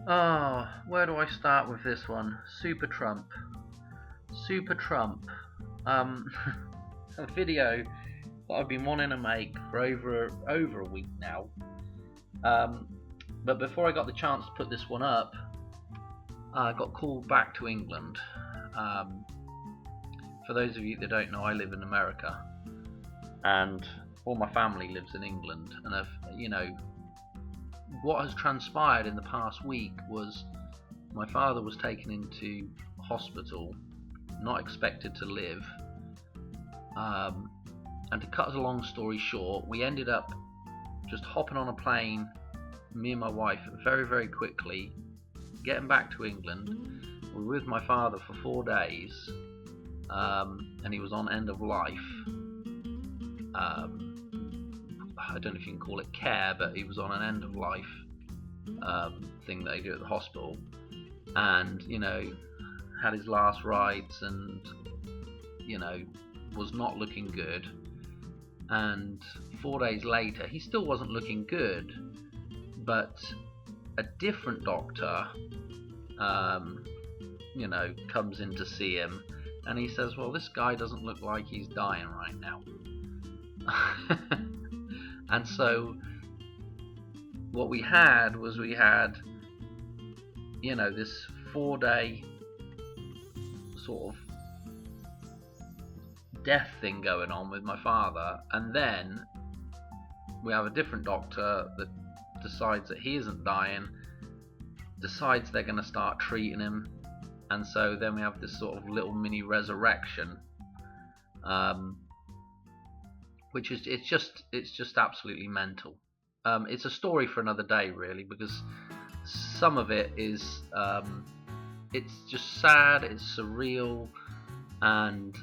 Where do I start with this one? SuperTrump. SuperTrump. Um, a video that I've been wanting to make for over a week now. But before I got the chance to put this one up, I got called back to England. For those of you that don't know, I live in America, and all my family lives in England. And what has transpired in the past week was my father was taken into hospital, not expected to live. And to cut a long story short, we ended up just hopping on a plane, me and my wife, very, very quickly, getting back to England. We were with my father for 4 days, and he was on end of life. I don't know if you can call it care, but he was on an end of life thing that they do at the hospital, and had his last rites, and was not looking good. And 4 days later, he still wasn't looking good, but a different doctor comes in to see him, and he says, well, this guy doesn't look like he's dying right now. And so what we had was this 4-day sort of death thing going on with my father, and then we have a different doctor that decides that he isn't dying, decides they're going to start treating him, and so then we have this sort of little mini resurrection, which is it's just absolutely mental. It's a story for another day, really, because some of it is it's just sad, it's surreal, and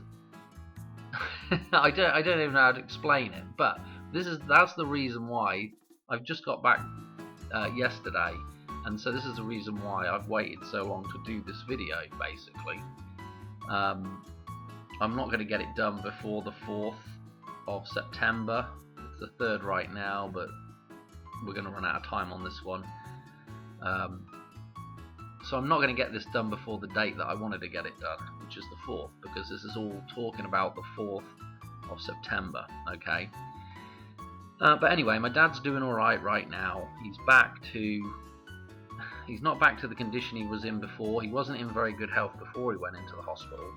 I don't even know how to explain it. But that's the reason why I've just got back yesterday, and so this is the reason why I've waited so long to do this video. Basically, I'm not going to get it done before the 4th of September. It's the 3rd right now, but we're going to run out of time on this one. So I'm not going to get this done before the date that I wanted to get it done, which is the 4th, because this is all talking about the 4th of September, okay? But anyway, my dad's doing alright right now. He's not back to the condition he was in before. He wasn't in very good health before he went into the hospital.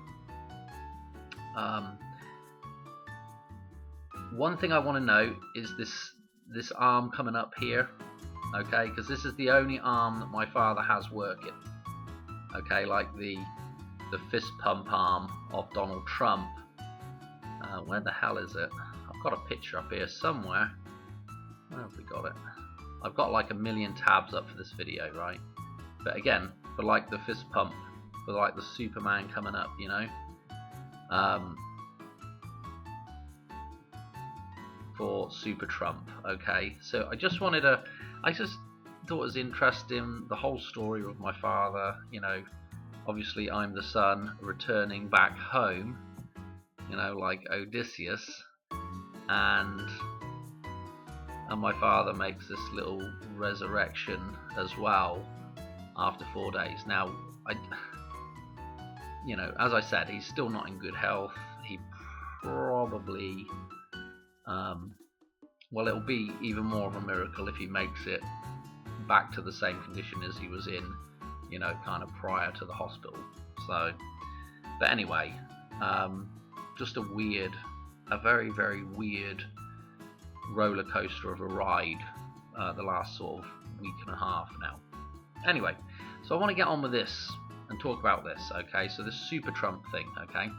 One thing I want to note is this arm coming up here, okay, because this is the only arm that my father has working, okay, like the fist pump arm of Donald Trump. Where the hell is it? I've got a picture up here somewhere. Where have we got it? I've got like a million tabs up for this video, right? But again, for like the fist pump, for like the Superman coming up, for SuperTrump, okay? So I just thought it was interesting, the whole story of my father. Obviously I'm the son returning back home, like Odysseus, and my father makes this little resurrection as well after 4 days. Now, as I said, he's still not in good health. He probably it'll be even more of a miracle if he makes it back to the same condition as he was in, kind of prior to the hospital. So, but anyway, just a very, very weird roller coaster of a ride the last sort of week and a half now. Anyway, so I want to get on with this and talk about this, okay? So this SuperTrump thing, okay?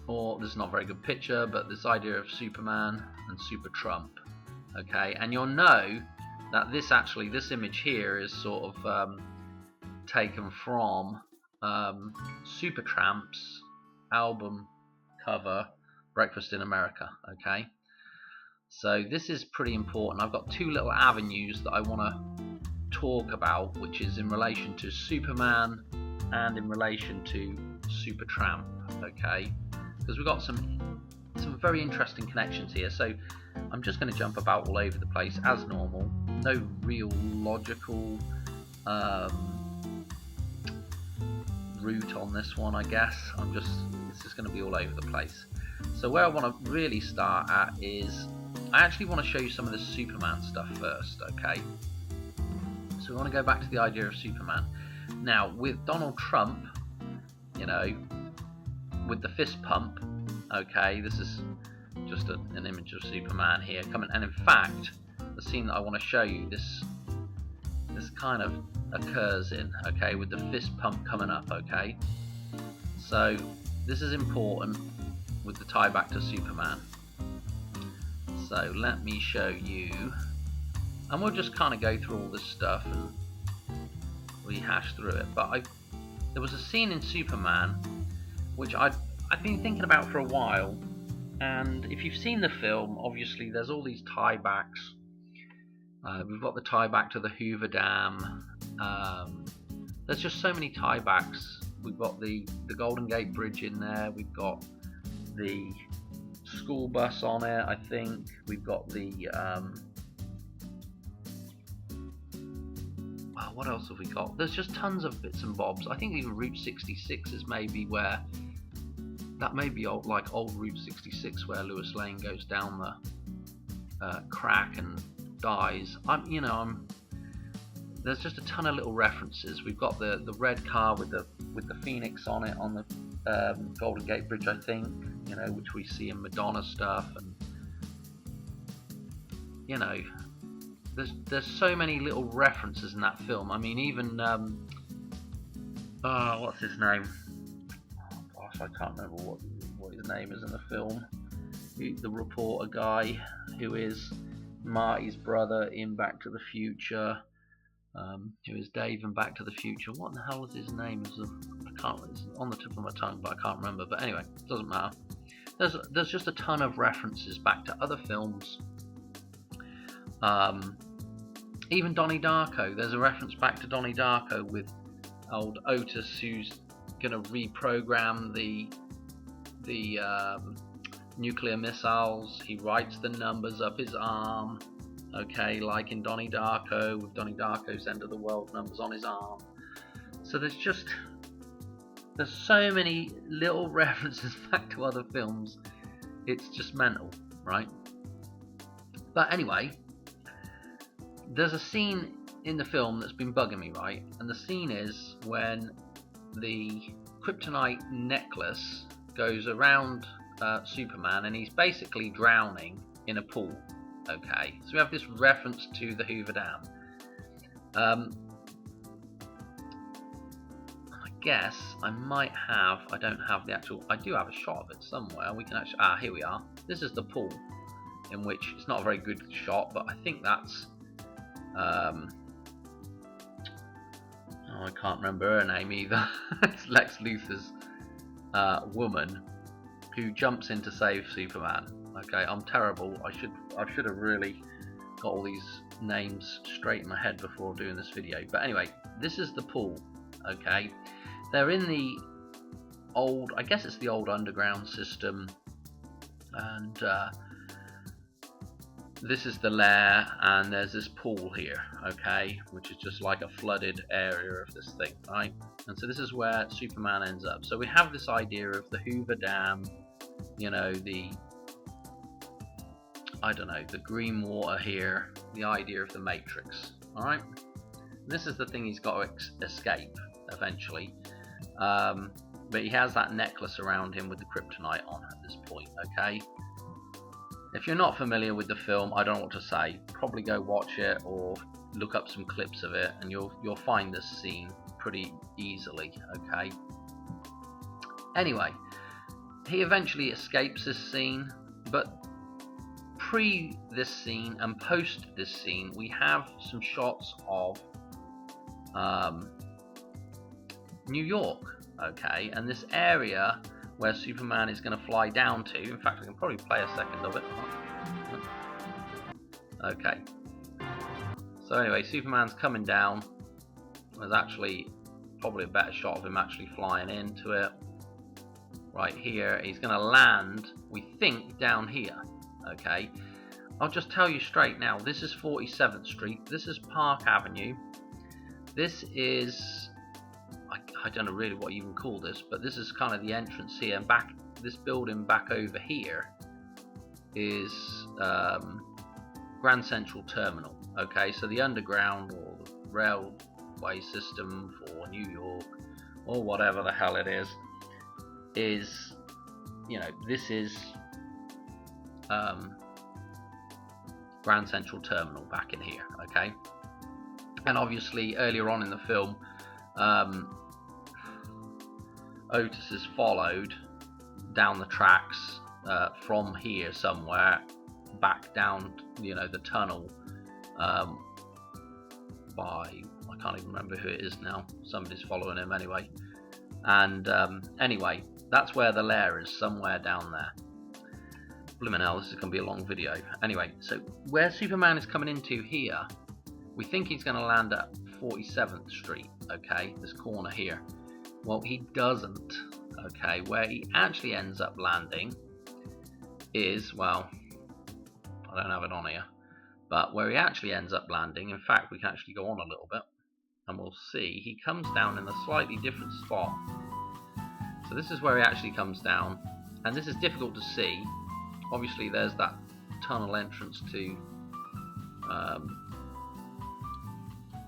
Or this is not a very good picture, but this idea of Superman and SuperTrump, okay? And you'll know that this image here is sort of taken from SuperTramp's album cover, Breakfast in America, okay? So this is pretty important. I've got two little avenues that I want to talk about, which is in relation to Superman and in relation to SuperTrump, okay? Because we've got some some very interesting connections here. So I'm just going to jump about all over the place as normal. No real logical route on this one, I guess. It's just going to be all over the place. So where I want to really start at is, I actually want to show you some of the Superman stuff first, okay? So we want to go back to the idea of Superman. Now, with Donald Trump, you know, with the fist pump, okay, this is just an image of Superman here coming, and in fact, the scene that I want to show you, this kind of occurs in, okay, with the fist pump coming up, okay? So this is important with the tie back to Superman. So let me show you, and we'll just kind of go through all this stuff and rehash through it. But there was a scene in Superman which I've been thinking about for a while, and if you've seen the film, obviously there's all these tie backs. We've got the tie back to the Hoover Dam. There's just so many tie backs. We've got the Golden Gate Bridge in there. We've got the school bus on it, I think. We've got the what else have we got? There's just tons of bits and bobs. I think even Route 66 is maybe where, that may be old Route 66 where Lewis Lane goes down the crack and dies. There's just a ton of little references. We've got the red car with the Phoenix on it on the Golden Gate Bridge, I think, you know, which we see in Madonna stuff, and you know, there's so many little references in that film. I mean, even what's his name? Oh gosh, I can't remember what his name is in the film. The reporter guy who is Marty's brother in Back to the Future, who is Dave in Back to the Future. What the hell is his name? It's on the tip of my tongue, but I can't remember. But anyway, it doesn't matter. There's just a ton of references back to other films. Even Donnie Darko. There's a reference back to Donnie Darko with old Otis, who's going to reprogram the nuclear missiles. He writes the numbers up his arm, okay, like in Donnie Darko, with Donnie Darko's End of the World numbers on his arm. So there's so many little references back to other films. It's just mental, right? But anyway, there's a scene in the film that's been bugging me, right? And the scene is when the kryptonite necklace goes around Superman, and he's basically drowning in a pool. Okay, so we have this reference to the Hoover Dam. I guess I might have, I don't have the actual, I do have a shot of it somewhere. We can actually, here we are. This is the pool, in which it's not a very good shot, but I think that's, I can't remember her name either. It's Lex Luthor's woman who jumps in to save Superman. Okay, I'm terrible. I should have really got all these names straight in my head before doing this video. But anyway, this is the pool. Okay, they're in the old, I guess it's the old underground system, and this is the lair, and there's this pool here, okay, which is just like a flooded area of this thing, right? And so this is where Superman ends up. So we have this idea of the Hoover Dam, you know, the green water here, the idea of the Matrix, alright? This is the thing he's got to escape, eventually. But he has that necklace around him with the kryptonite on at this point, okay? If you're not familiar with the film, I don't know what to say. Probably go watch it or look up some clips of it, and you'll find this scene pretty easily, okay? Anyway, he eventually escapes this scene, but pre this scene and post this scene, we have some shots of New York, okay? And this area where Superman is going to fly down to. In fact, I can probably play a second of it. Okay. So anyway, Superman's coming down. There's actually probably a better shot of him actually flying into it. right here. He's going to land, we think, down here. Okay, I'll just tell you straight now, this is 47th Street, this is Park Avenue, this is, I don't know really what you can call this, but this is kind of the entrance here, and back, this building back over here is Grand Central Terminal. Okay, so the underground or the railway system for New York or whatever the hell it is, you know, this is Grand Central Terminal back in here. Okay, and obviously earlier on in the film, Otis is followed down the tracks from here somewhere back down, you know, the tunnel by, I can't even remember who it is now, somebody's following him anyway, and anyway, that's where the lair is, somewhere down there. Blimmin' hell, this is going to be a long video. Anyway, so where Superman is coming into here, we think he's going to land at 47th Street, okay, this corner here. Well, he doesn't, okay. Where he actually ends up landing is, well, I don't have it on here, but where he actually ends up landing, in fact, we can actually go on a little bit and we'll see, he comes down in a slightly different spot. So this is where he actually comes down, and this is difficult to see. Obviously there's that tunnel entrance to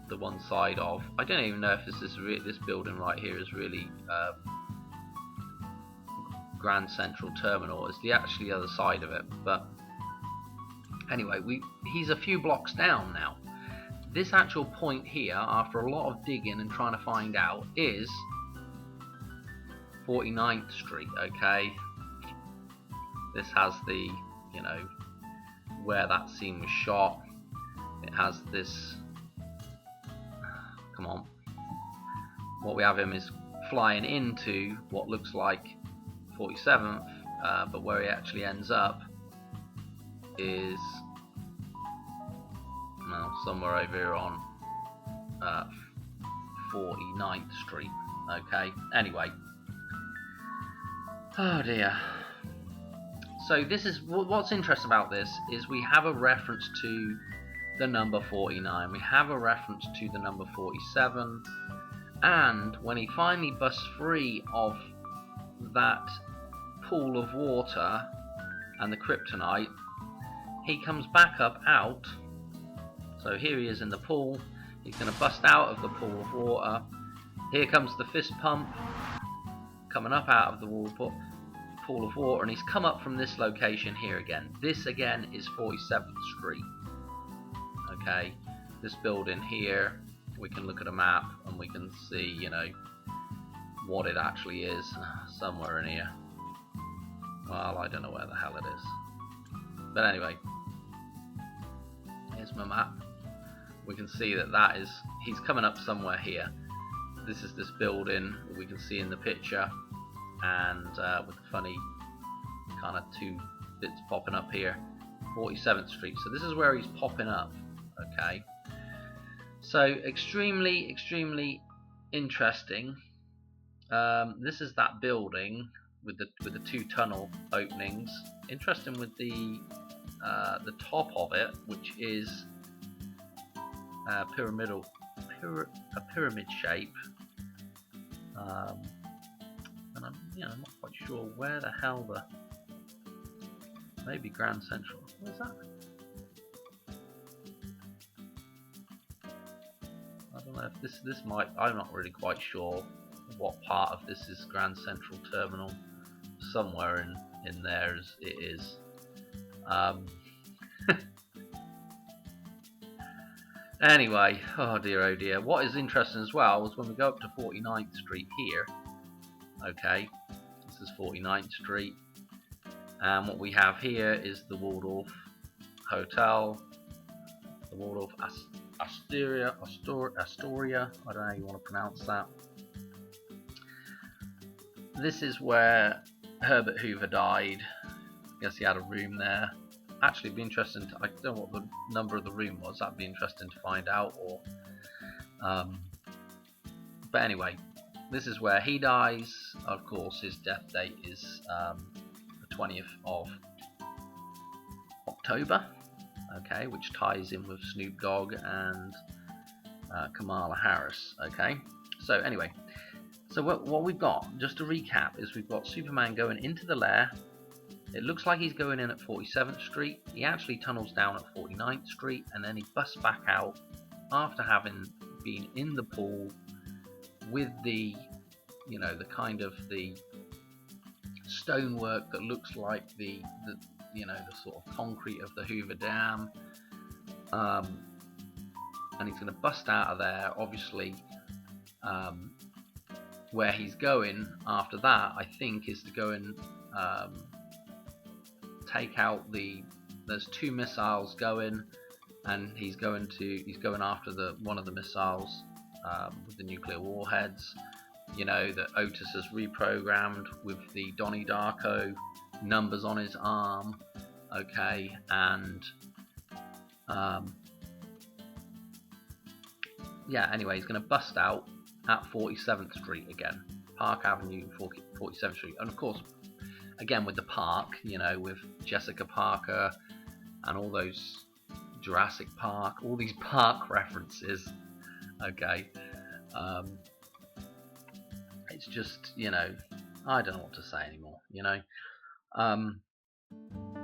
the one side of, I don't even know if this building right here is really Grand Central Terminal. It's the actually other side of it, but anyway, he's a few blocks down now. This actual point here, after a lot of digging and trying to find out, is 49th Street. Okay, this has the, you know, where that scene was shot. It has this, come on, what we have him is flying into what looks like 47th, but where he actually ends up is, well, somewhere over here on 49th Street. Okay, anyway, oh dear. So this is what's interesting about this is we have a reference to the number 49, we have a reference to the number 47, and when he finally busts free of that pool of water and the kryptonite, he comes back up out. So here he is in the pool, he's going to bust out of the pool of water. Here comes the fist pump coming up out of the pool of water, and he's come up from this location here again. This again is 47th Street. Okay, this building here, we can look at a map and we can see, you know, what it actually is somewhere in here. Well, I don't know where the hell it is, but anyway, here's my map. We can see that is, he's coming up somewhere here. This is this building that we can see in the picture, and with the funny kind of two bits popping up here, 47th Street. So this is where he's popping up. Okay, so extremely interesting. This is that building with the two tunnel openings. Interesting with the top of it, which is a pyramid shape. And I'm not quite sure where the hell maybe Grand Central. Where's that? I don't know if this might. I'm not really quite sure what part of this is Grand Central Terminal. Somewhere in there it is. Anyway, oh dear. What is interesting as well is when we go up to 49th Street here. Okay, this is 49th Street, and what we have here is the Waldorf Hotel, the Waldorf Astoria, I don't know how you want to pronounce that. This is where Herbert Hoover died. I guess he had a room there. Actually, it'd be interesting I don't know what the number of the room was, that'd be interesting to find out, or but anyway, this is where he dies. Of course, his death date is the 20th of October, okay, which ties in with Snoop Dogg and Kamala Harris, okay. So anyway, so what we've got, just to recap, is we've got Superman going into the lair. It looks like he's going in at 47th Street. He actually tunnels down at 49th Street, and then he busts back out after having been in the pool with the, you know, the kind of the stonework that looks like the you know, the sort of concrete of the Hoover Dam, and he's going to bust out of there. Obviously, where he's going after that, I think, is to go and take out there's 2 missiles going, and he's going after one of the missiles with the nuclear warheads, you know, that Otis has reprogrammed with the Donnie Darko numbers on his arm, okay, and yeah, anyway, he's going to bust out at 47th Street again, Park Avenue, 47th Street, and of course, again with the park, you know, with Jessica Parker and all those Jurassic Park, all these park references, okay. It's just, you know, I don't know what to say anymore, you know.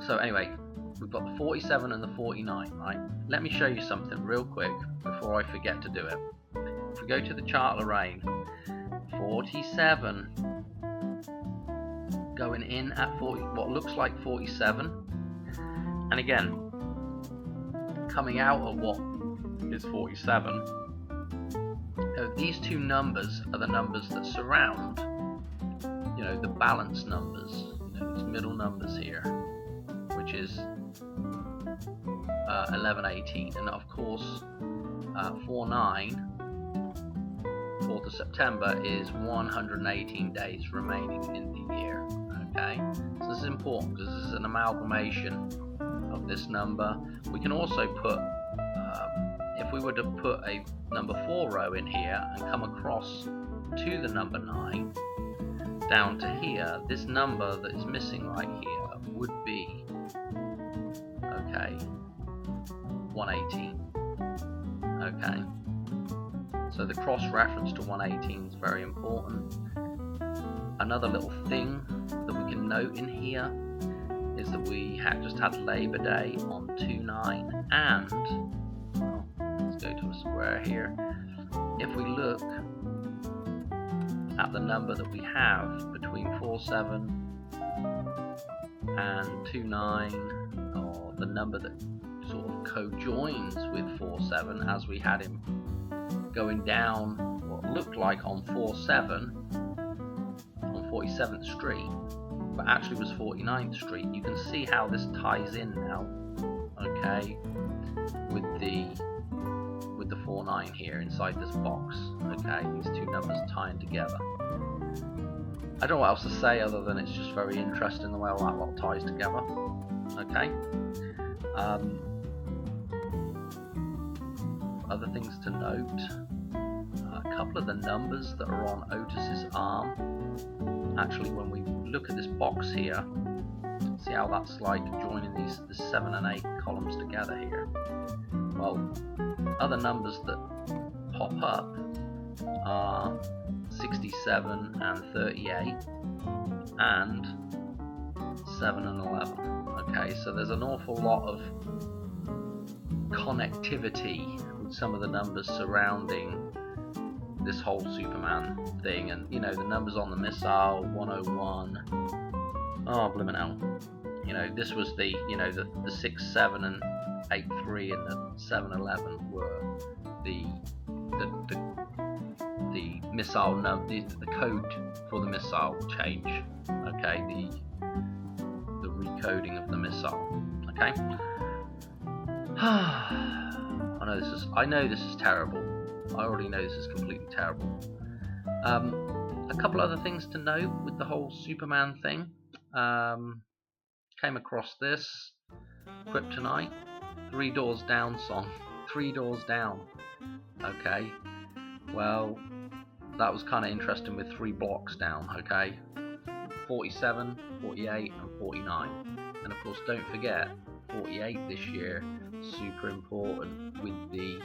So anyway, we've got the 47 and the 49, right? Let me show you something real quick before I forget to do it. If we go to the chart of Lorraine, 47 going in at 40, what looks like 47, and again coming out of what is 47. These 2 numbers are the numbers that surround, you know, the balance numbers, you know, these middle numbers here, which is 11, 18, and of course 49, 4th of September, is 118 days remaining in the year, okay. So this is important because this is an amalgamation of this number. We can also put, if we were to put a number 4 row in here and come across to the number 9 down to here, this number that is missing right here would be, okay, 118, okay. So the cross reference to 118 is very important. Another little thing that we can note in here is that we just had Labor Day on 2/9, and well, let's go to a square here. If we look at the number that we have between 47 and 2/9, or the number that sort of co-joins with 47, as we had him going down what looked like on 47 on 47th Street, but actually was 49th Street. You can see how this ties in now, okay, with the 49 here inside this box, okay, these 2 numbers tying together. I don't know what else to say other than it's just very interesting the way all that lot ties together, okay. Other things to note, a couple of the numbers that are on Otis's arm, actually when we look at this box here, see how that's like joining the 7 and 8 columns together here. Well, other numbers that pop up are 67 and 38 and 7 and 11. Okay, so there's an awful lot of connectivity with some of the numbers surrounding this whole Superman thing, and you know, the numbers on the missile, 101, oh blimmin' hell, you know, this was the, you know, the 6-7 and 8-3 and the 7-11 were the missile the code for the missile change, okay, the recoding of the missile, okay. I know this is terrible. I already know this is completely terrible. A couple other things to note with the whole Superman thing. Came across this Kryptonite 3 Doors Down song. 3 Doors Down. Okay. Well, that was kind of interesting with 3 blocks down, okay? 47, 48 and 49. And of course don't forget 48 this year, super important with the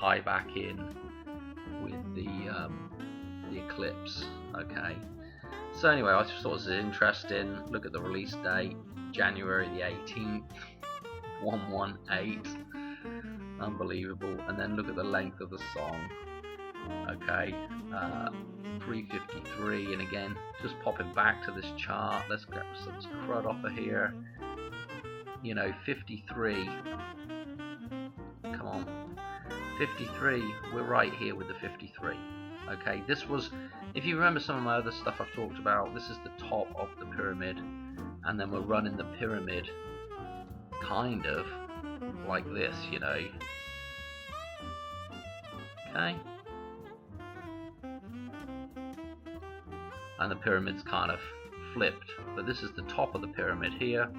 tie back in with the eclipse, okay? So anyway, I just thought this was interesting. Look at the release date, January the 18th, 118, unbelievable. And then look at the length of the song, okay, 3:53, and again, just popping back to this chart, let's get some crud off of here, you know, 53, come on, 53, we're right here with the 53, okay, this was, if you remember some of my other stuff I've talked about, this is the top of the pyramid, and then we're running the pyramid kind of like this, you know, okay, and the pyramid's kind of flipped, but this is the top of the pyramid here,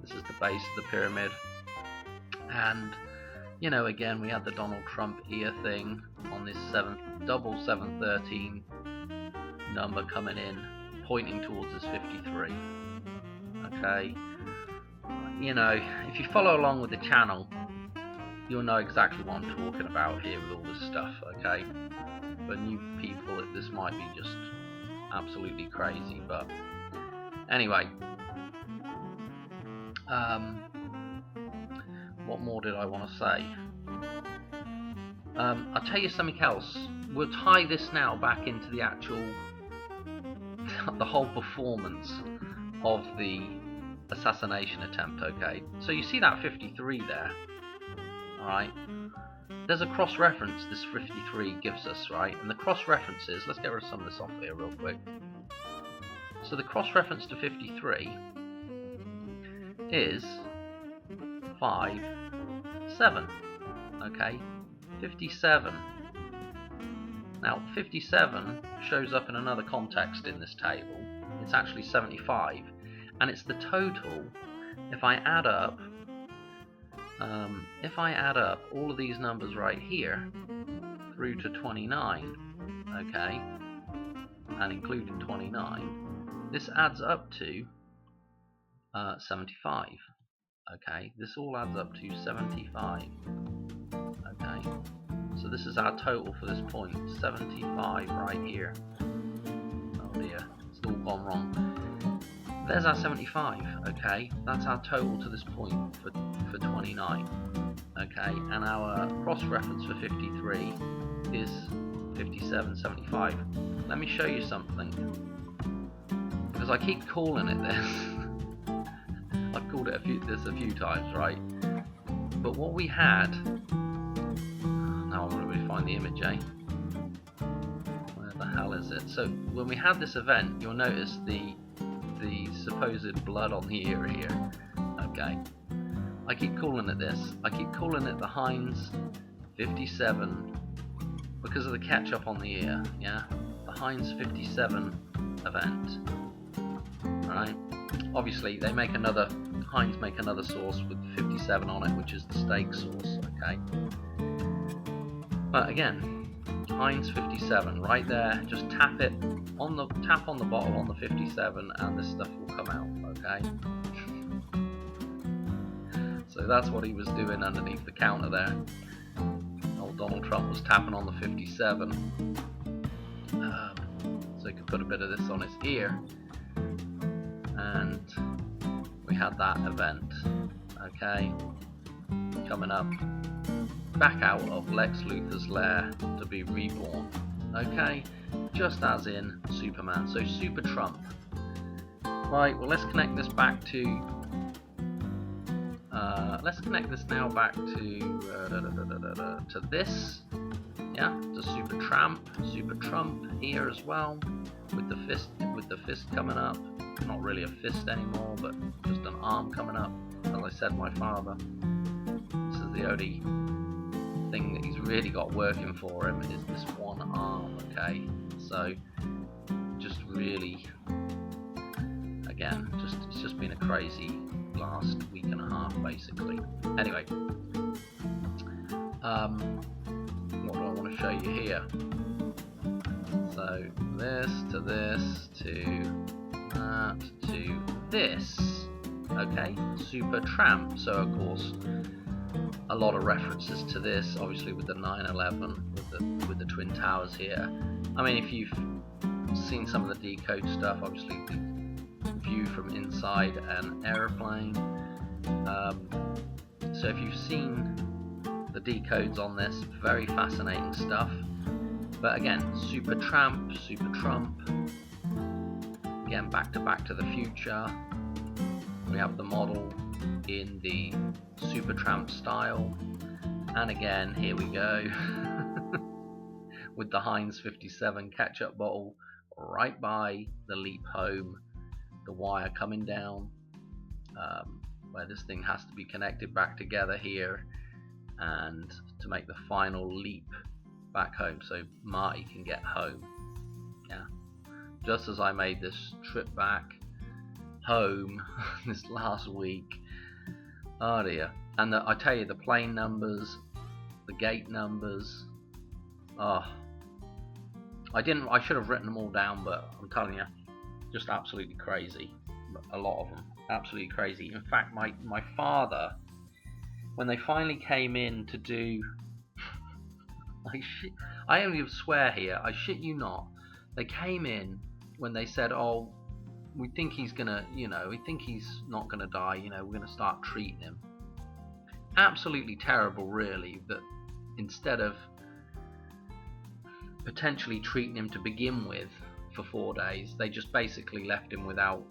this is the base of the pyramid, and you know, again, we had the Donald Trump ear thing on this double 713 number coming in, pointing towards this 53. Okay, you know, if you follow along with the channel, you'll know exactly what I'm talking about here with all this stuff. Okay, for new people, this might be just absolutely crazy, but anyway, what more did I want to say? I'll tell you something else. We'll tie this now back into the actual, the whole performance of the assassination attempt, okay? So you see that 53 there, alright? There's a cross-reference this 53 gives us, right? And the cross-references, let's get rid of some of this off here real quick. So the cross-reference to 53 is 5, 7, okay? 57. Now 57 shows up in another context in this table. It's actually 75, and it's the total. If I add up all of these numbers right here through to 29, okay, and including 29, this adds up to 75. Okay, this all adds up to 75. Okay, so this is our total for this point, 75 right here. Oh dear, it's all gone wrong. There's our 75, okay, that's our total to this point for 29. Okay, and our cross-reference for 53 is 57, 75. Let me show you something, because I keep calling it this. I've called it this a few times, right? But what we had, now I'm going to really find the image, eh? Where the hell is it? So when we had this event, you'll notice the supposed blood on the ear here. Okay, I keep calling it this. I keep calling it the Heinz 57 because of the ketchup on the ear. Yeah, the Heinz 57 event. Right. Obviously, they make another. Heinz make another sauce with 57 on it, which is the steak sauce. Okay. But again, Heinz 57 right there. Just tap on the bottle on the 57, and this stuff will come out. Okay. So that's what he was doing underneath the counter there. Old Donald Trump was tapping on the 57, so he could put a bit of this on his ear. And we had that event, okay, coming up, back out of Lex Luthor's lair to be reborn, okay, just as in Superman. So SuperTrump. Right, well, let's connect this back to let's connect this now back to this, yeah, to SuperTrump here as well, with the fist coming up. Not really a fist anymore, but just an arm coming up. As I said, my father, this is the only thing that he's really got working for him, is this one arm, okay? So just really, again, it's just been a crazy last week and a half basically. Anyway, what do I want to show you here? So this to this to that to this. Okay, SuperTrump. So of course, a lot of references to this, obviously with the 9/11, with the Twin Towers here. I mean, if you've seen some of the decode stuff, obviously the view from inside an aeroplane. So if you've seen the decodes on this, very fascinating stuff. But again, SuperTrump. Again, Back to the Future. We have the model in the SuperTrump style, and again, here we go with the Heinz 57 ketchup bottle right by the leap home, the wire coming down, where this thing has to be connected back together here, and to make the final leap back home so Marty can get home. Yeah, just as I made this trip back home this last week. Oh dear. And I tell you, the plane numbers, the gate numbers, I should have written them all down, but I'm telling you, just absolutely crazy. A lot of them, absolutely crazy. In fact, my father, when they finally came in to do, I only swear here, I shit you not, they came in when they said, oh, we think he's gonna, we think he's not gonna die, we're gonna start treating him. Absolutely terrible, really, that instead of potentially treating him to begin with for 4 days, they just basically left him without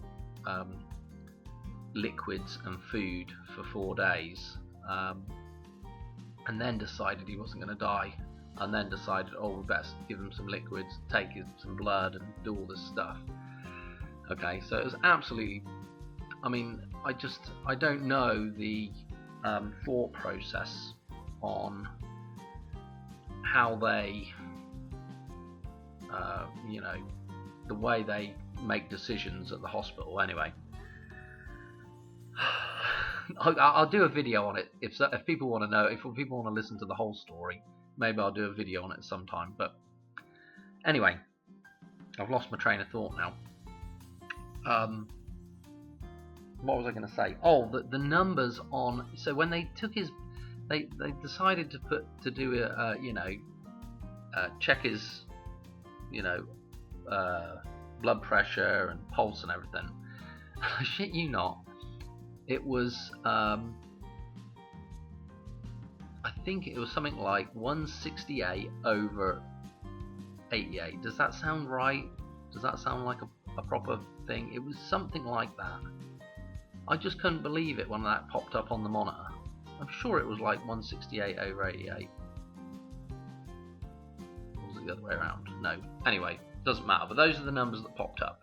liquids and food for 4 days, and then decided he wasn't going to die, and then decided, oh, we best give him some liquids, take some blood, and do all this stuff. Okay, so it was absolutely, I mean, I don't know the thought process on how they, the way they make decisions at the hospital. Anyway, I'll do a video on it if people want to know, if people want to listen to the whole story. Maybe I'll do a video on it sometime. But anyway, I've lost my train of thought now. What was I going to say? Oh, the numbers on. So when they took his, they decided to do a check his, blood pressure and pulse and everything. I shit you not, it was I think it was something like 168 over 88. Does that sound right? Does that sound like a proper thing? It was something like that. I just couldn't believe it when that popped up on the monitor. I'm sure it was like 168 over 88. Or was it the other way around? No. Anyway, doesn't matter. But those are the numbers that popped up.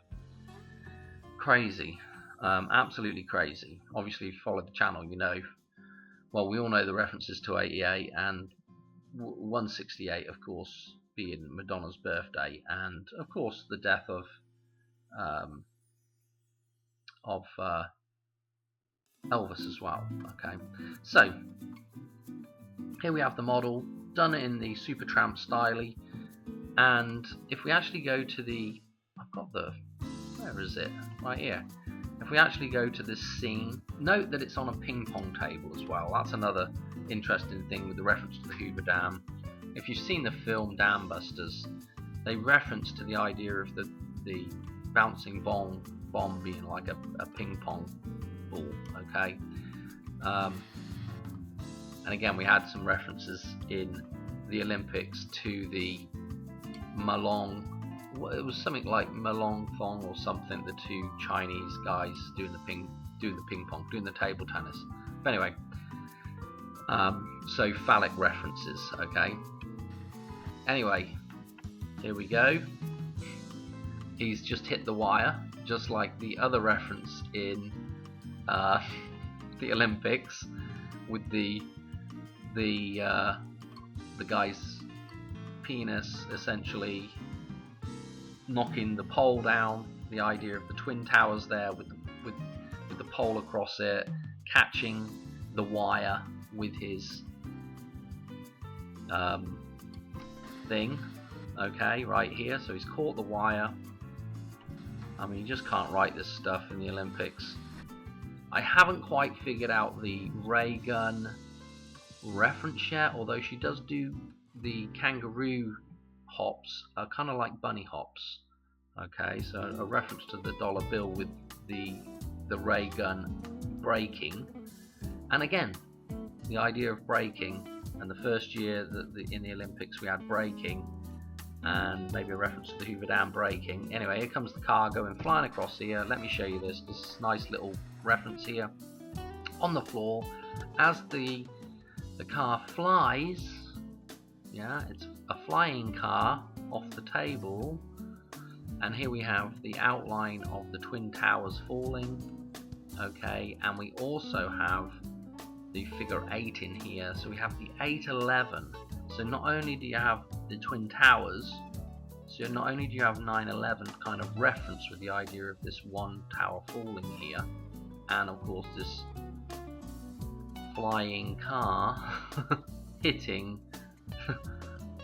Crazy. Absolutely crazy. Obviously, if you follow the channel, well, we all know the references to 88 and 168, of course, being Madonna's birthday, and of course the death of Elvis as well. Okay, so here we have the model done in the SuperTrump style, and if we actually go to the, where is it? Right here. If we actually go to this scene, note that it's on a ping pong table as well. That's another interesting thing with the reference to the Hoover Dam. If you've seen the film Dam Busters, they reference to the idea of the bouncing bomb being like a ping pong ball. Okay, and again we had some references in the Olympics to the Malong. It was something like Malong Thong or something. The two Chinese guys doing the ping pong, doing the table tennis. But anyway, so phallic references. Okay. Anyway, here we go. He's just hit the wire, just like the other reference in the Olympics, with the guy's penis essentially knocking the pole down. The idea of the Twin Towers there with the pole across it, catching the wire with his thing. Okay, right here. So he's caught the wire. I mean, you just can't write this stuff in the Olympics. I haven't quite figured out the ray gun reference yet, although she does do the kangaroo hops, kind of like bunny hops. Okay, so a reference to the dollar bill with the ray gun braking. And again, the idea of braking, and the first year that in the Olympics we had braking, and maybe a reference to the Hoover Dam braking. Anyway, here comes the car going flying across here. Let me show you this. This nice little reference here on the floor as the car flies. Yeah, it's a flying car off the table, and here we have the outline of the Twin Towers falling. Okay, and we also have the figure 8 in here, so we have the 811. So not only do you have the Twin Towers, so not only do you have 9/11 kind of reference with the idea of this one tower falling here, and of course this flying car hitting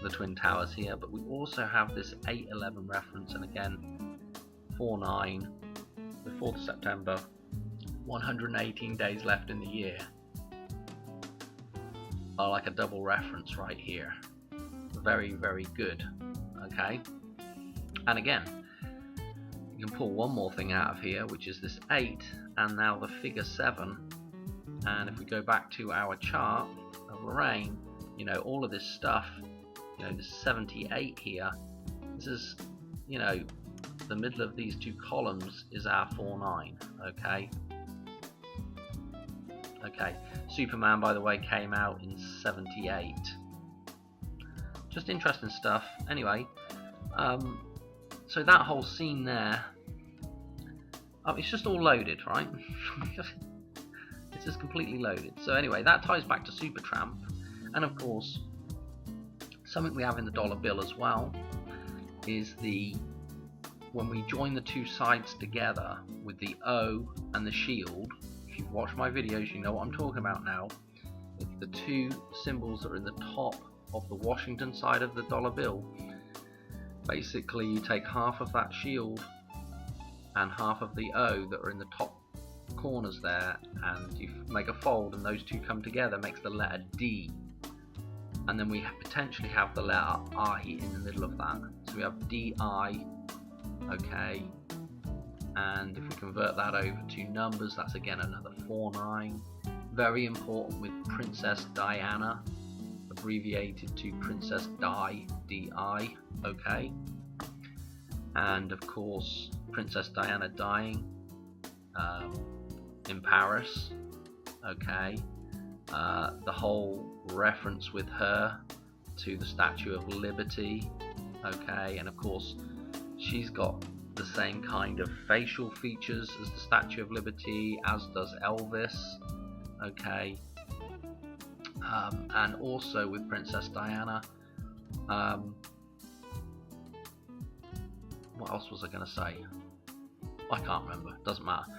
the Twin Towers here, but we also have this 8/11 reference, and again 4/9, the 4th of September, 118 days left in the year. Are like a double reference right here. Very, very good. Okay, and again, you can pull one more thing out of here, which is this 8, and now the figure 7. And if we go back to our chart of Lorraine, you know, all of this stuff, you know, this 78 here, this is, you know, the middle of these two columns is our 4/9. Okay. Okay, Superman, by the way, came out in 78. Just interesting stuff. Anyway, so that whole scene there, it's just all loaded, right? It's just completely loaded. So anyway, that ties back to SuperTrump, and of course, something we have in the dollar bill as well is when we join the two sides together with the O and the shield. If you've watched my videos, you know what I'm talking about now. It's the two symbols that are in the top of the Washington side of the dollar bill. Basically, you take half of that shield and half of the O that are in the top corners there, and you make a fold, and those two come together, makes the letter D. And then we potentially have the letter I in the middle of that. So we have DI, okay. And if we convert that over to numbers, that's again another 4/9. Very important with Princess Diana, abbreviated to Princess Di, D-I, okay. And of course, Princess Diana dying in Paris, okay. The whole reference with her to the Statue of Liberty, okay. And of course, she's got the same kind of facial features as the Statue of Liberty, as does Elvis, okay. And also with Princess Diana, what else was I going to say? I can't remember, doesn't matter.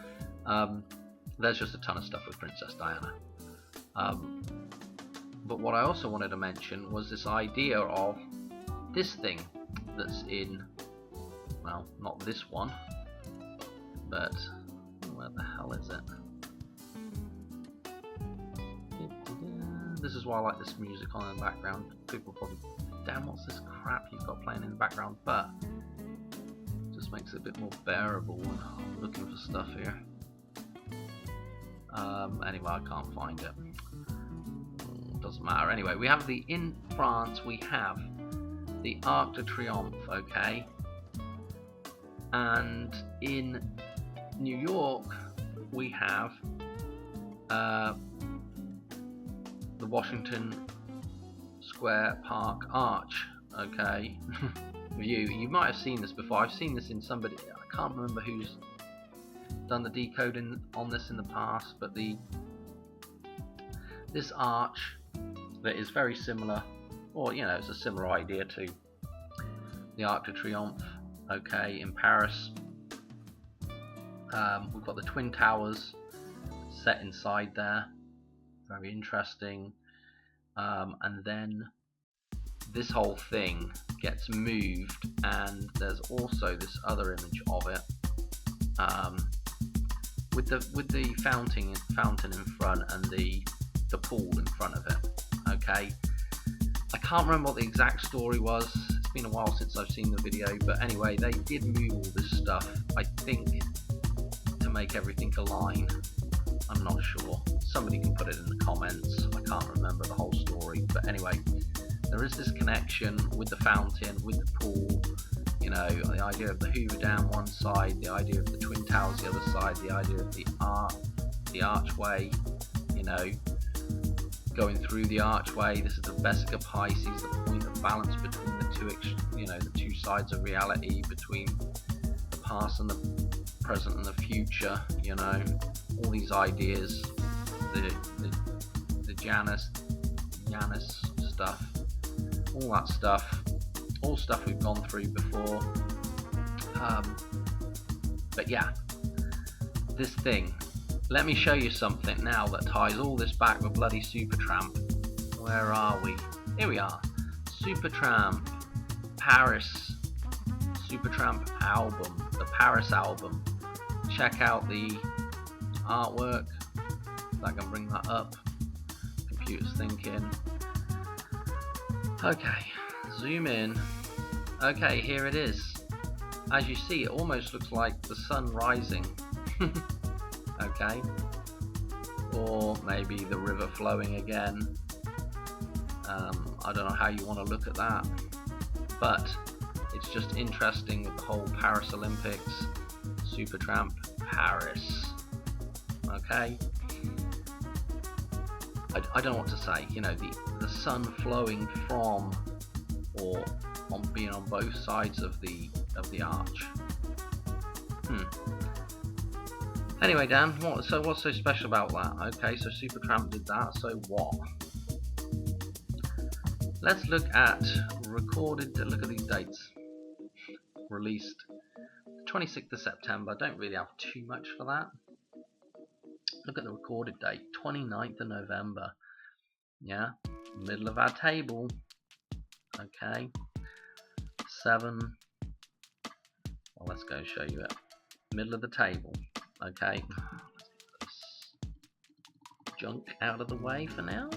There's just a ton of stuff with Princess Diana. But what I also wanted to mention was this idea of this thing that's in, well, not this one, but where the hell is it? This is why I like this music on in the background. People probably, damn, what's this crap you've got playing in the background? But it just makes it a bit more bearable when I'm looking for stuff here. Anyway, I can't find it. Doesn't matter. Anyway, we have in France we have the Arc de Triomphe, okay. And in New York we have the Washington Square Park Arch, okay. You might have seen this before. I've seen this in somebody, I can't remember who's done the decoding on this in the past, but this arch that is very similar, or you know, it's a similar idea to the Arc de Triomphe, okay, in Paris. We've got the Twin Towers set inside there, very interesting. And then this whole thing gets moved, and there's also this other image of it, with the fountain in front and the pool in front of it. Okay, I can't remember what the exact story was. It's been a while since I've seen the video, but anyway, they did move all this stuff, I think, to make everything align. I'm not sure. Somebody can put it in the comments. I can't remember the whole story, but anyway, there is this connection with the fountain, with the pool. You know, the idea of the Hoover Dam one side, the idea of the Twin Towers the other side, the idea of the archway. You know, going through the archway. This is the Vesica Pisces, the point of balance between the two, the two sides of reality, between the past and the present and the future. You know, all these ideas, the Janus stuff, all that stuff, all stuff we've gone through before. But yeah, this thing. Let me show you something now that ties all this back with bloody SuperTrump. Where are we? Here we are. SuperTrump, Paris. SuperTrump album, the Paris album. Check out the artwork. If I can bring that up. Computer's thinking. Okay, zoom in. Okay, here it is. As you see, it almost looks like the sun rising. Okay, or maybe the river flowing again. I don't know how you want to look at that, but it's just interesting with the whole Paris Olympics, SuperTrump, Paris. Okay, I don't know what to say. You know, the sun flowing from, or being on both sides of the arch. Anyway, Dan, what's so special about that? Okay, so SuperTrump did that, so what? Let's look at look at these dates. Released 26th of September, don't really have too much for that. Look at the recorded date, 29th of November. Yeah, middle of our table. Okay, 7. Well, let's go show you it. Middle of the table. Okay, let's get this junk out of the way for now.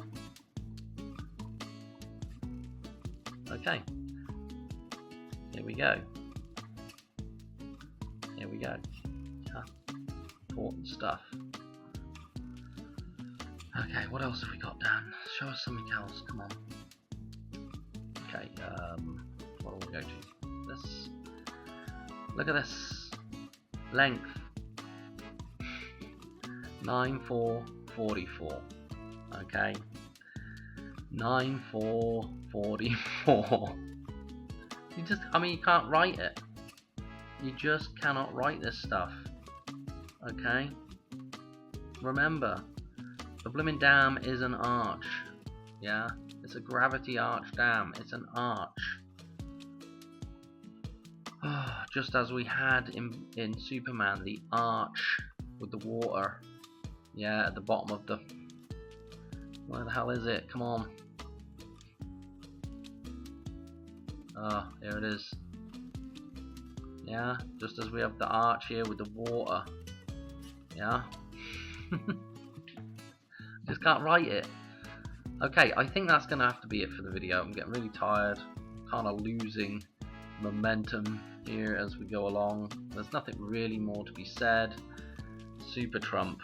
Okay, here we go. Here we go. Important stuff. Okay, what else have we got, Dan? Show us something else. Come on. Okay, what do we go to? This. Look at this length. 9,444. Okay, 9,444. You can't write it. You just cannot write this stuff. Okay, remember, the blooming dam is an arch. Yeah, it's a gravity arch dam. It's an arch. Just as we had in Superman, the arch with the water. Yeah, at the bottom of the... Where the hell is it? Come on. Oh, here it is. Yeah, just as we have the arch here with the water. Yeah. Just can't write it. Okay, I think that's going to have to be it for the video. I'm getting really tired. Kind of losing momentum here as we go along. There's nothing really more to be said. SuperTrump.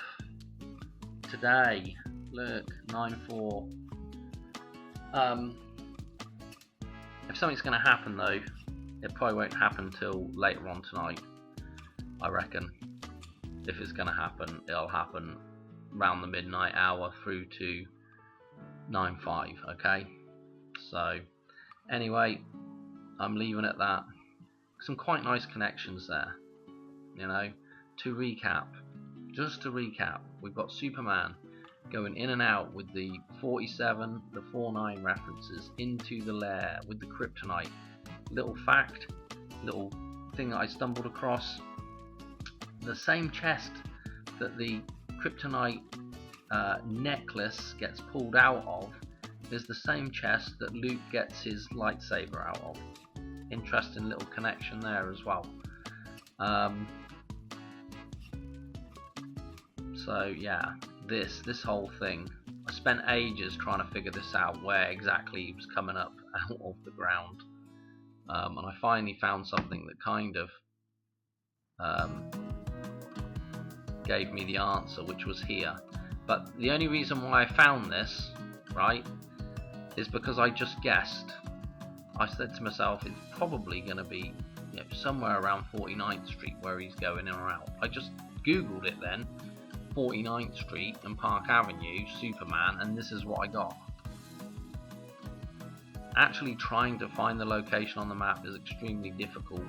Today, look, 9-4. If something's going to happen though, it probably won't happen till later on tonight. I reckon. If it's going to happen, it'll happen around the midnight hour through to 9-5. Okay. So, anyway, I'm leaving it at that. Some quite nice connections there. You know, to recap. Just to recap, we've got Superman going in and out with the 47, the 49 references into the lair with the kryptonite. Little fact, little thing that I stumbled across. The same chest that the kryptonite necklace gets pulled out of is the same chest that Luke gets his lightsaber out of. Interesting little connection there as well. So yeah, this whole thing, I spent ages trying to figure this out, where exactly he was coming up out of the ground, and I finally found something that kind of gave me the answer, which was here. But the only reason why I found this, right, is because I just guessed. I said to myself, it's probably going to be, you know, somewhere around 49th Street where he's going in or out. I just googled it then, 49th Street and Park Avenue, Superman, and this is what I got. Actually trying to find the location on the map is extremely difficult.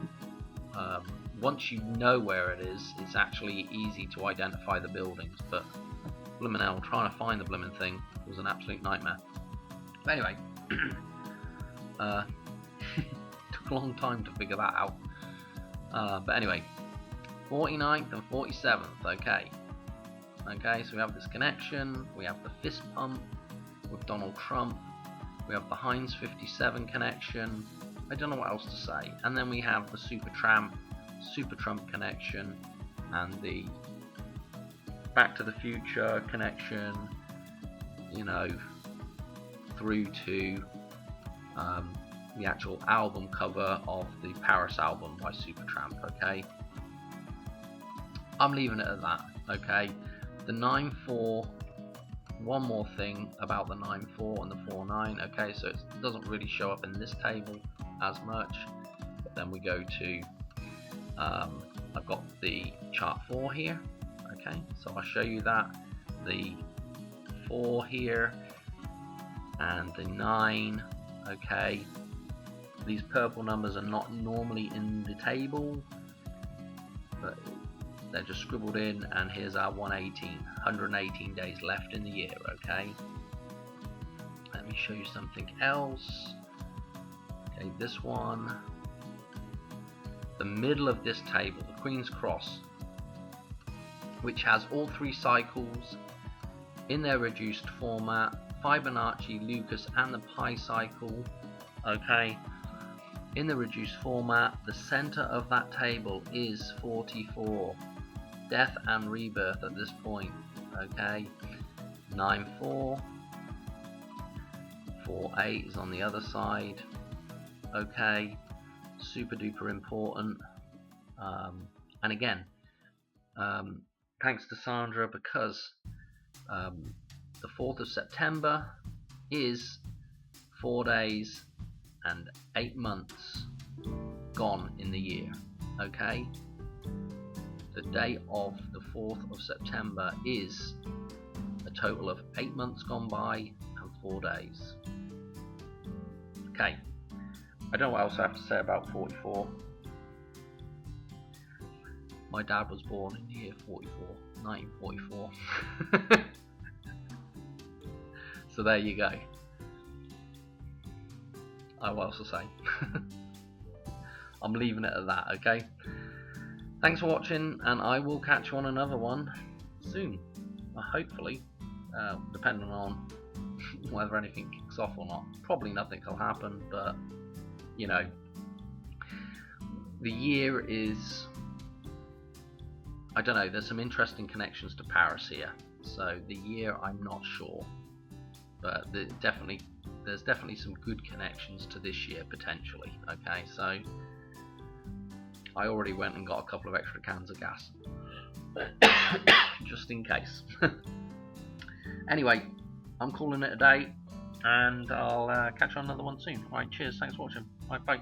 Once you know where it is, it's actually easy to identify the buildings, but blimmin' hell, trying to find the blimmin' thing was an absolute nightmare. But anyway, took a long time to figure that out. But anyway, 49th and 47th, okay. Okay, so we have this connection, we have the fist pump with Donald Trump, we have the Heinz 57 connection, I don't know what else to say, and then we have the SuperTrump connection, and the Back to the Future connection, you know, through to the actual album cover of the Paris album by SuperTrump, okay? I'm leaving it at that, okay? The 9-4, one more thing about the 9-4 and the 4-9, okay, so it doesn't really show up in this table as much, but then we go to, I've got the chart 4 here, okay, so I'll show you that, the 4 here, and the 9, okay, these purple numbers are not normally in the table, but they're just scribbled in, and here's our 118 days left in the year, okay? Let me show you something else. Okay, this one, the middle of this table, the Queen's Cross, which has all 3 cycles in their reduced format, Fibonacci, Lucas, and the Pi cycle, okay? In the reduced format, the center of that table is 44. Death and rebirth at this point, okay? 9-4, 4-8 is on the other side, okay? Super duper important. And again, thanks to Sandra, because the 4th of September is 4 days and 8 months gone in the year, okay? The date of the 4th of September is a total of 8 months gone by and 4 days. Okay, I don't know what else I have to say about 44. My dad was born in the year 1944. So there you go. What else to say? I'm leaving it at that, okay? Thanks for watching, and I will catch you on another one soon. Hopefully, depending on whether anything kicks off or not. Probably nothing will happen, but you know, the year is, I don't know, there's some interesting connections to Paris here. So the year, I'm not sure, but there's definitely some good connections to this year potentially. Okay, so I already went and got a couple of extra cans of gas just in case. Anyway, I'm calling it a day, and I'll catch you on another one soon. Alright, cheers, thanks for watching. Bye.